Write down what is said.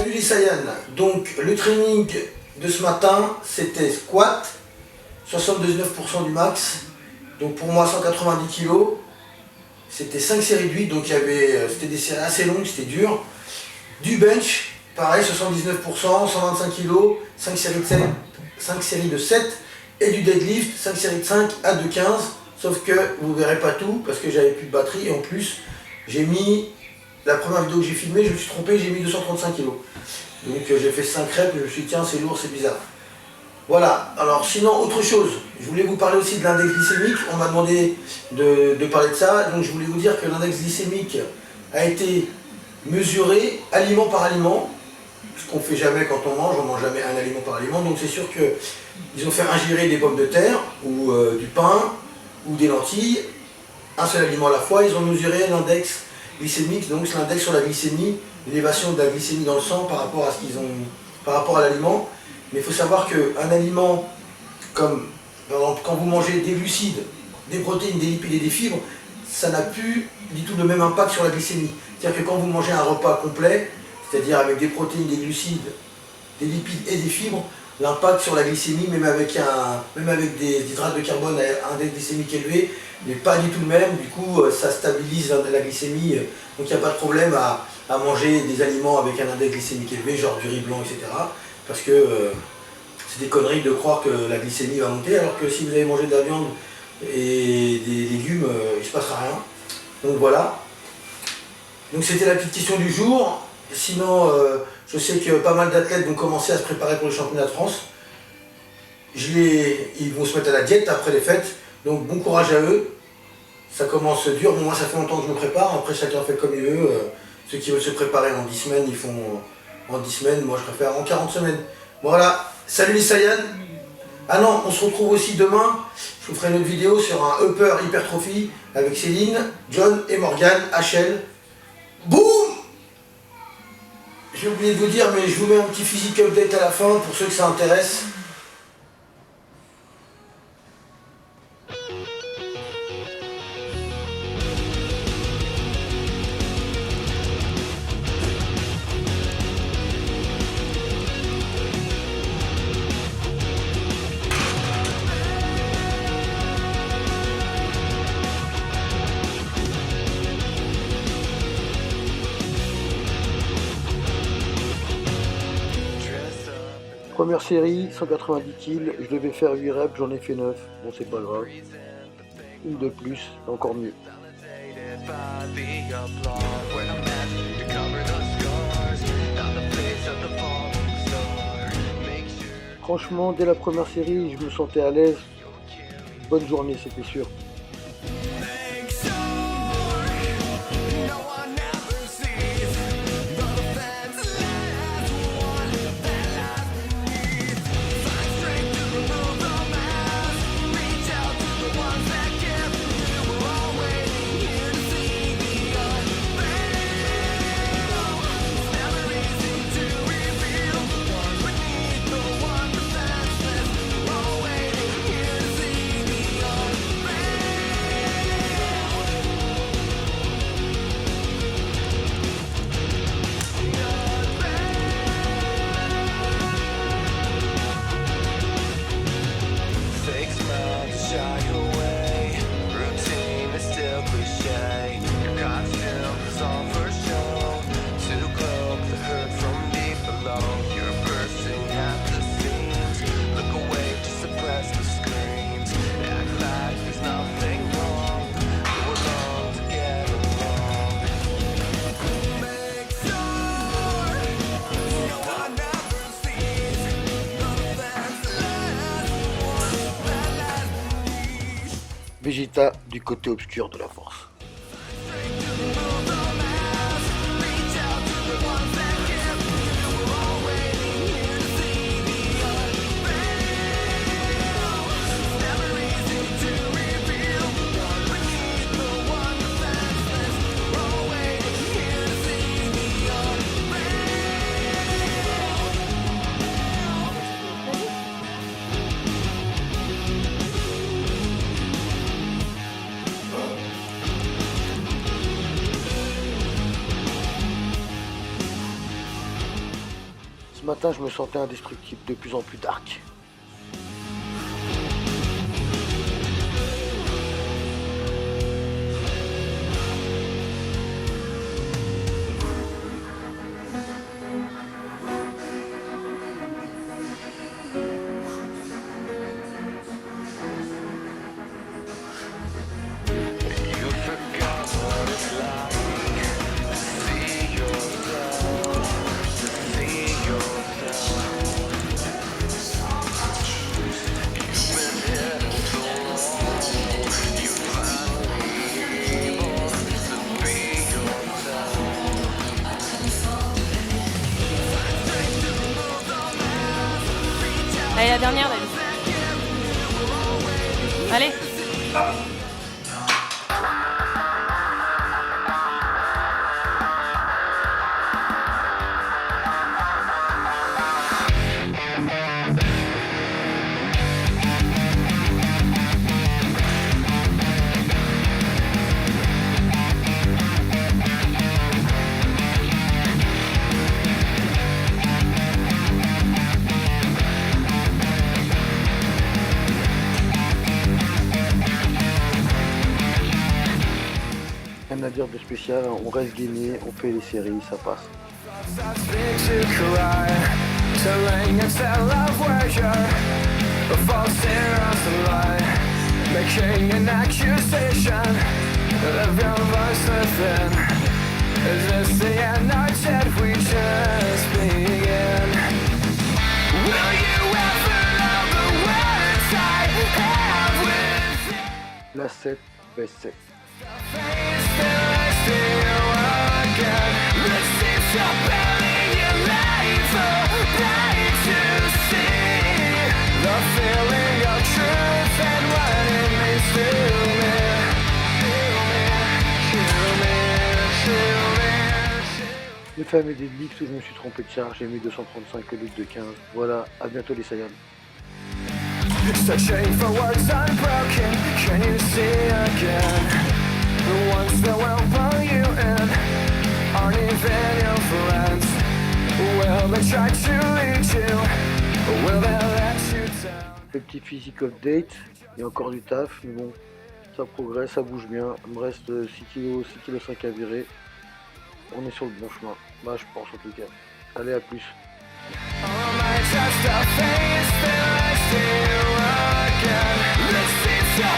Salut les Saiyans. Donc le training de ce matin c'était squat, 79% du max. Donc pour moi 190 kg. C'était 5 séries de 8, donc c'était des séries assez longues, c'était dur. Du bench, pareil 79%, 125 kg, 5 séries de 7. Et du deadlift, 5 séries de 5 à 2,15. Sauf que vous ne verrez pas tout parce que j'avais plus de batterie et en plus j'ai mis, la première vidéo que j'ai filmée, je me suis trompé, j'ai mis 235 kg. Donc j'ai fait 5 reps et je me suis dit tiens c'est lourd, c'est bizarre. Voilà, alors sinon autre chose, je voulais vous parler aussi de l'index glycémique, on m'a demandé de parler de ça, donc je voulais vous dire que l'index glycémique a été mesuré aliment par aliment, ce qu'on ne fait jamais quand on mange jamais un aliment par aliment, donc c'est sûr qu'ils ont fait ingérer des pommes de terre ou du pain ou des lentilles, un seul aliment à la fois, ils ont mesuré l'index glycémique, donc c'est l'index sur la glycémie, l'élévation de la glycémie dans le sang par rapport à par rapport à l'aliment. Mais il faut savoir qu'un aliment, comme par exemple, quand vous mangez des glucides, des protéines, des lipides et des fibres, ça n'a plus du tout le même impact sur la glycémie. C'est-à-dire que quand vous mangez un repas complet, c'est-à-dire avec des protéines, des glucides, des lipides et des fibres, l'impact sur la glycémie, même avec des hydrates de carbone à index glycémique élevé, n'est pas du tout le même. Du coup, ça stabilise la glycémie. Donc il n'y a pas de problème à manger des aliments avec un index glycémique élevé, genre du riz blanc, etc. Parce que c'est des conneries de croire que la glycémie va monter, alors que si vous avez mangé de la viande et des légumes, il ne se passera rien. Donc voilà. Donc c'était la petite question du jour. Sinon, je sais que pas mal d'athlètes vont commencer à se préparer pour les championnats de France. Ils vont se mettre à la diète après les fêtes. Donc bon courage à eux. Ça commence dur. Bon, moi ça fait longtemps que je me prépare. Après chacun fait comme il veut. Ceux qui veulent se préparer en 10 semaines, ils font en 10 semaines. Moi je préfère en 40 semaines. Voilà. Salut les Saiyans. Ah non, on se retrouve aussi demain. Je vous ferai une autre vidéo sur un upper hypertrophie avec Céline, John et Morgane, HL. Boum! J'ai oublié de vous dire, mais je vous mets un petit physique update à la fin pour ceux que ça intéresse. Première série, 190 kg, je devais faire 8 reps, j'en ai fait 9, bon c'est pas grave. Une de plus, c'est encore mieux. Franchement, dès la première série, je me sentais à l'aise. Bonne journée, c'était sûr. Vegeta du côté obscur de la force. Ce matin, je me sentais indestructible, de plus en plus dark. Allez, la dernière, David. Allez. Rien à dire de spécial, on reste gainé, on fait les séries, ça passe. La 7, best 7. Les femmes et des Blix où je me suis trompé de charge, j'ai mis 235 au lieu de 15. Voilà, à bientôt les Saiyans. Searching for words unbroken, can you see again? The ones that will pull you in aren't even your friends. Will they try to lead you? Or will they let you down? Le petit physique update, il y a encore du taf, mais bon, ça progresse, ça bouge bien. Il me reste 6 kg, 6 kg 5 à virer. On est sur le bon chemin, bah je pense en tout cas. Allez, à plus. Just a face that I see you again. This is your